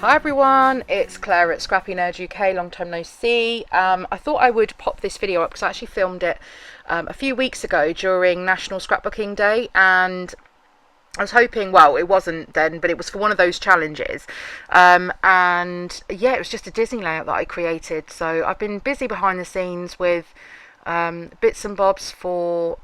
Hi everyone, it's Claire at Scrappy Nerd UK, long time no see. I thought I would pop this video up because I actually filmed it a few weeks ago during National Scrapbooking Day, and I was hoping, well, it wasn't then, but it was for one of those challenges. And yeah, it was just a Disney layout that I created. So I've been busy behind the scenes with bits and bobs for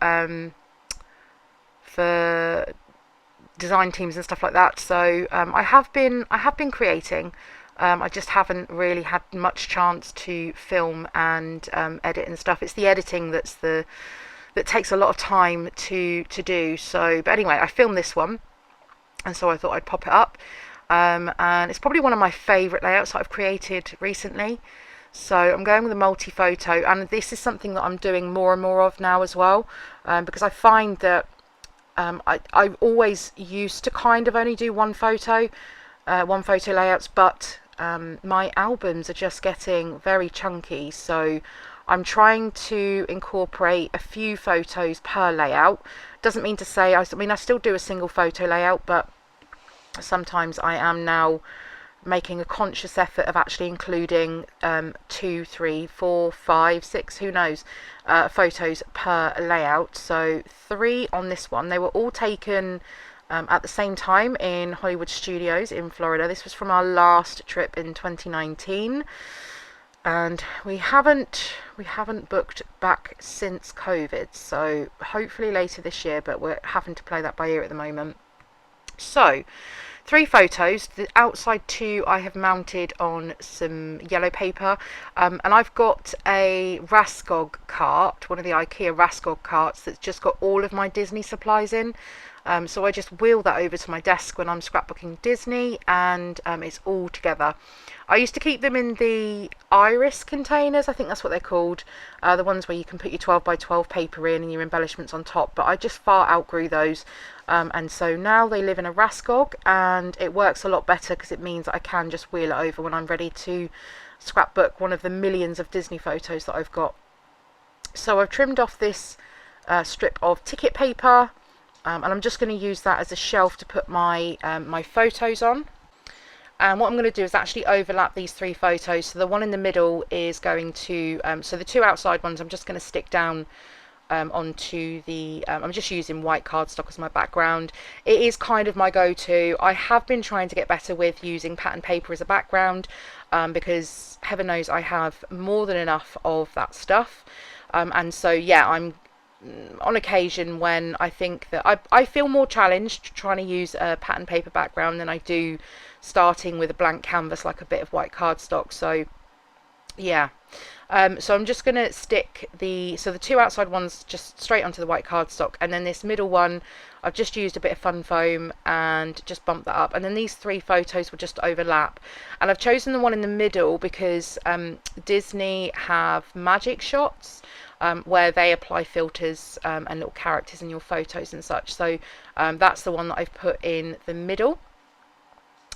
design teams and stuff like that. So I have been creating. I just haven't really had much chance to film and edit and stuff. It's the editing that takes a lot of time to do. So, but anyway, I filmed this one, and so I thought I'd pop it up. And it's probably one of my favourite layouts that I've created recently. So I'm going with a multi-photo, and this is something that I'm doing more and more of now as well, because I find that I always used to kind of only do one photo layouts, but my albums are just getting very chunky, so I'm trying to incorporate a few photos per layout. Doesn't mean to say, I mean, I still do a single photo layout, but sometimes I am now making a conscious effort of actually including 2, 3, 4, 5, 6, who knows, photos per layout. So 3 on this one. They were all taken at the same time in Hollywood Studios in Florida. This was from our last trip in 2019, and we haven't booked back since COVID, so hopefully later this year, but we're having to play that by ear at the moment. So 3 photos. The outside 2 I have mounted on some yellow paper, and I've got a Raskog cart, one of the IKEA Raskog carts that's just got all of my Disney supplies in. So I just wheel that over to my desk when I'm scrapbooking Disney, and it's all together. I used to keep them in the iris containers, I think that's what they're called, the ones where you can put your 12 by 12 paper in and your embellishments on top, but I just far outgrew those, and so now they live in a Raskog, and it works a lot better because it means that I can just wheel it over when I'm ready to scrapbook one of the millions of Disney photos that I've got. So I've trimmed off this strip of ticket paper, and I'm just going to use that as a shelf to put my my photos on. And what I'm going to do is actually overlap these 3 photos. So the one in the middle is going to, so the 2 outside ones I'm just going to stick down onto the, I'm just using white cardstock as my background. It is kind of my go-to. I have been trying to get better with using pattern paper as a background, because heaven knows I have more than enough of that stuff. And so yeah, I'm on occasion when I think that I feel more challenged trying to use a pattern paper background than I do starting with a blank canvas like a bit of white cardstock. So yeah, so I'm just going to stick the 2 outside ones just straight onto the white cardstock, and then this middle one I've just used a bit of fun foam and just bumped that up, and then these 3 photos will just overlap. And I've chosen the one in the middle because Disney have magic shots, where they apply filters and little characters in your photos and such. So that's the one that I've put in the middle.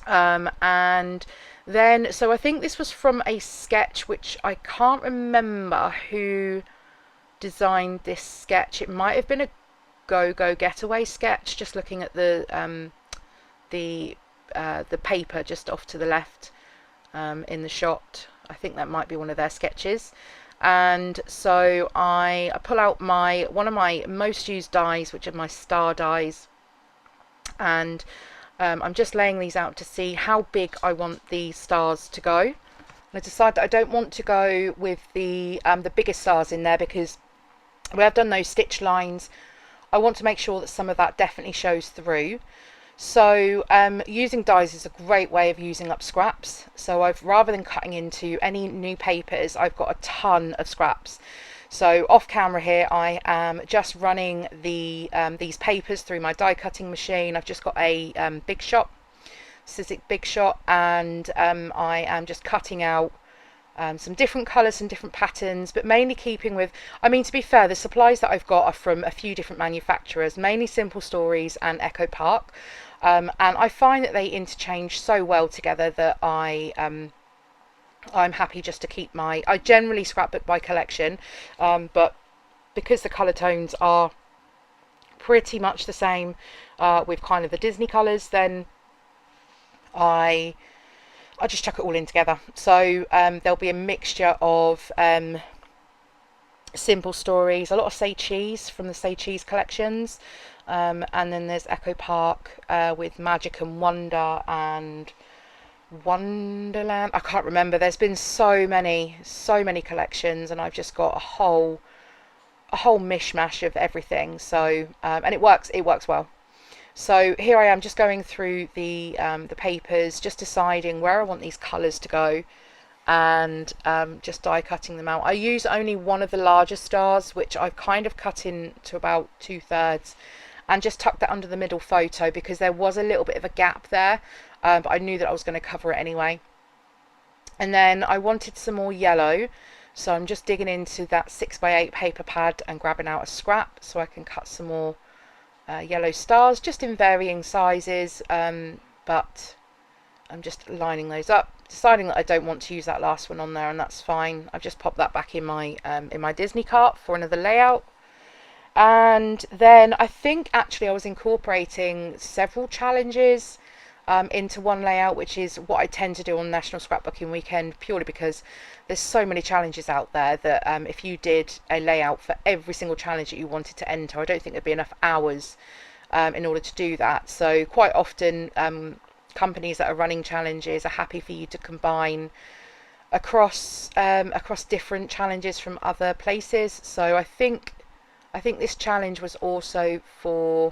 And then, so I think this was from a sketch, which I can't remember who designed this sketch. It might have been a Go Getaway sketch, just looking at the paper just off to the left in the shot. I think that might be one of their sketches. And so I pull out one of my most used dies, which are my star dies, and I'm just laying these out to see how big I want the stars to go. And I decided that I don't want to go with the biggest stars in there, because where I've done those stitch lines, I want to make sure that some of that definitely shows through. So using dies is a great way of using up scraps. So rather than cutting into any new papers, I've got a ton of scraps. So off camera here, I am just running these papers through my die cutting machine. I've just got a Big Shot, Sizzix Big Shot, and I am just cutting out some different colours, some different patterns, but mainly keeping with, I mean, to be fair, the supplies that I've got are from a few different manufacturers, mainly Simple Stories and Echo Park, and I find that they interchange so well together that I'm happy just to keep I generally scrapbook by collection, but because the colour tones are pretty much the same with kind of the Disney colours, then I I just chuck it all in together. So there'll be a mixture of simple stories, a lot of Say Cheese from the Say Cheese collections, and then there's Echo Park with Magic and Wonder and Wonderland. I can't remember. There's been so many collections, and I've just got a whole mishmash of everything. So and it works well. So here I am, just going through the papers, just deciding where I want these colours to go, and just die cutting them out. I use only one of the larger stars, which I've kind of cut into about 2/3, and just tucked that under the middle photo because there was a little bit of a gap there, but I knew that I was going to cover it anyway. And then I wanted some more yellow, so I'm just digging into that 6x8 paper pad and grabbing out a scrap so I can cut some more yellow stars, just in varying sizes, but I'm just lining those up, deciding that I don't want to use that last one on there, and that's fine. I've just popped that back in my Disney cart for another layout. And then I think actually I was incorporating several challenges into one layout, which is what I tend to do on National Scrapbooking Weekend, purely because there's so many challenges out there that if you did a layout for every single challenge that you wanted to enter, I don't think there'd be enough hours in order to do that. So quite often companies that are running challenges are happy for you to combine across different challenges from other places. So I think this challenge was also for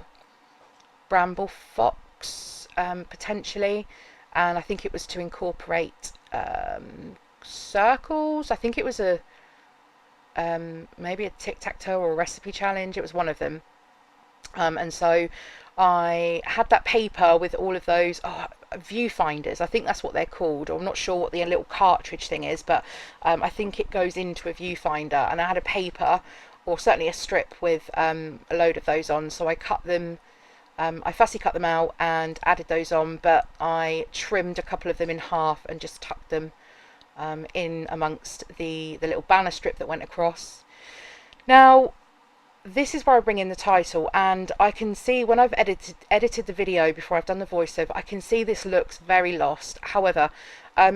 Bramble Fox, potentially, and I think it was to incorporate circles. I think it was a maybe a tic-tac-toe or a recipe challenge. It was one of them, and so I had that paper with all of those viewfinders. I think that's what they're called, or I'm not sure what the little cartridge thing is, but I think it goes into a viewfinder, and I had a paper, or certainly a strip, with a load of those on. So I cut them, I fussy cut them out and added those on, but I trimmed a couple of them in half and just tucked them in amongst the little banner strip that went across. Now this is where I bring in the title, and I can see when I've edited the video before I've done the voiceover, I can see this looks very lost. However,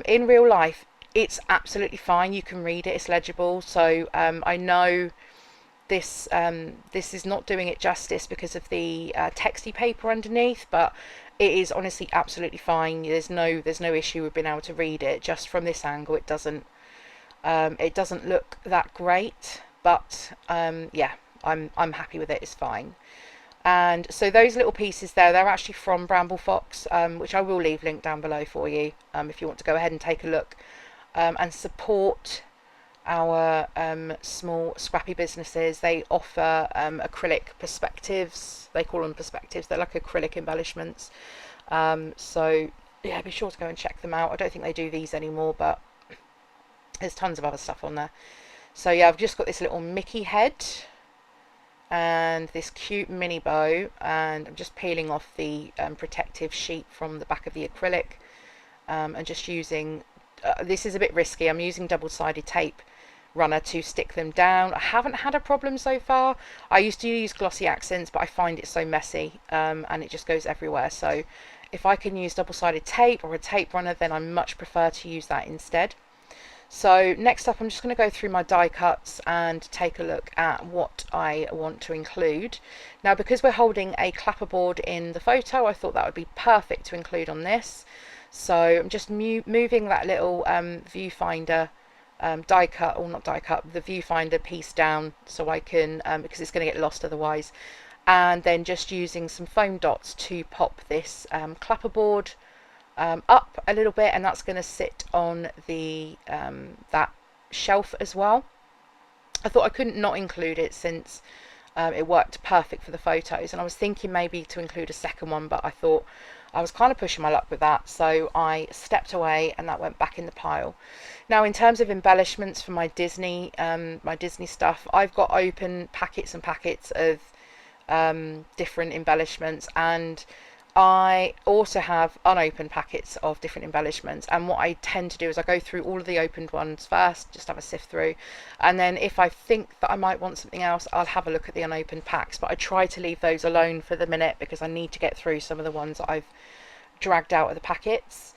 in real life it's absolutely fine. You can read it, it's legible. So I know this is not doing it justice because of the texty paper underneath, but it is honestly absolutely fine. There's no issue with being able to read it. Just from this angle it doesn't look that great, but yeah, I'm happy with it. It's fine. And so those little pieces there, they're actually from Bramble Fox, which I will leave linked down below for you if you want to go ahead and take a look and support our small scrappy businesses. They offer acrylic perspectives. They call them perspectives. They're like acrylic embellishments. So yeah, be sure to go and check them out. I don't think they do these anymore, but there's tons of other stuff on there. So yeah, I've just got this little Mickey head and this cute mini bow, and I'm just peeling off the protective sheet from the back of the acrylic, and just using this is a bit risky. I'm using double-sided tape runner to stick them down. I haven't had a problem so far. I used to use glossy accents, but I find it so messy, and it just goes everywhere. So if I can use double-sided tape or a tape runner, then I much prefer to use that instead. So next up, I'm just going to go through my die cuts and take a look at what I want to include. Now, because we're holding a clapperboard in the photo, I thought that would be perfect to include on this. So I'm just moving that little viewfinder die cut, or not die cut, the viewfinder piece down so I can, because it's going to get lost otherwise, and then just using some foam dots to pop this clapperboard up a little bit, and that's going to sit on the that shelf as well. I thought I couldn't not include it since it worked perfect for the photos, and I was thinking maybe to include a second one, but I thought I was kind of pushing my luck with that, so I stepped away and that went back in the pile. Now, in terms of embellishments for my Disney stuff, I've got open packets and packets of different embellishments, and I also have unopened packets of different embellishments. And what I tend to do is I go through all of the opened ones first, just have a sift through, and then if I think that I might want something else, I'll have a look at the unopened packs. But I try to leave those alone for the minute because I need to get through some of the ones that I've dragged out of the packets.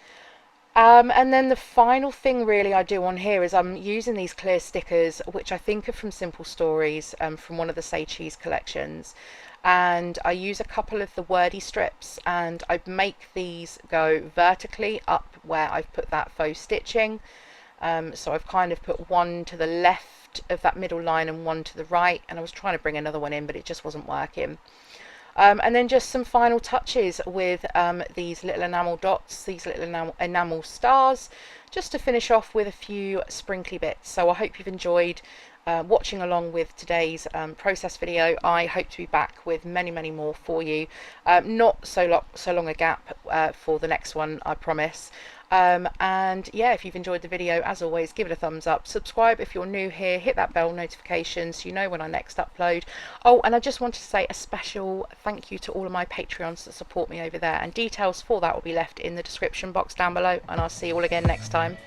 And then the final thing really I do on here is I'm using these clear stickers, which I think are from Simple Stories, from one of the Say Cheese collections. And I use a couple of the wordy strips, and I make these go vertically up where I've put that faux stitching. So I've kind of put one to the left of that middle line and one to the right, and I was trying to bring another one in, but it just wasn't working. And then just some final touches with these little enamel dots, these little enamel stars, just to finish off with a few sprinkly bits. So I hope you've enjoyed watching along with today's process video. I hope to be back with many more for you. Not so long a gap for the next one, I promise. And yeah, if you've enjoyed the video, as always, give it a thumbs up, subscribe if you're new here, hit that bell notification so you know when I next upload. Oh, and I just want to say a special thank you to all of my Patreons that support me over there, and details for that will be left in the description box down below, and I'll see you all again next time.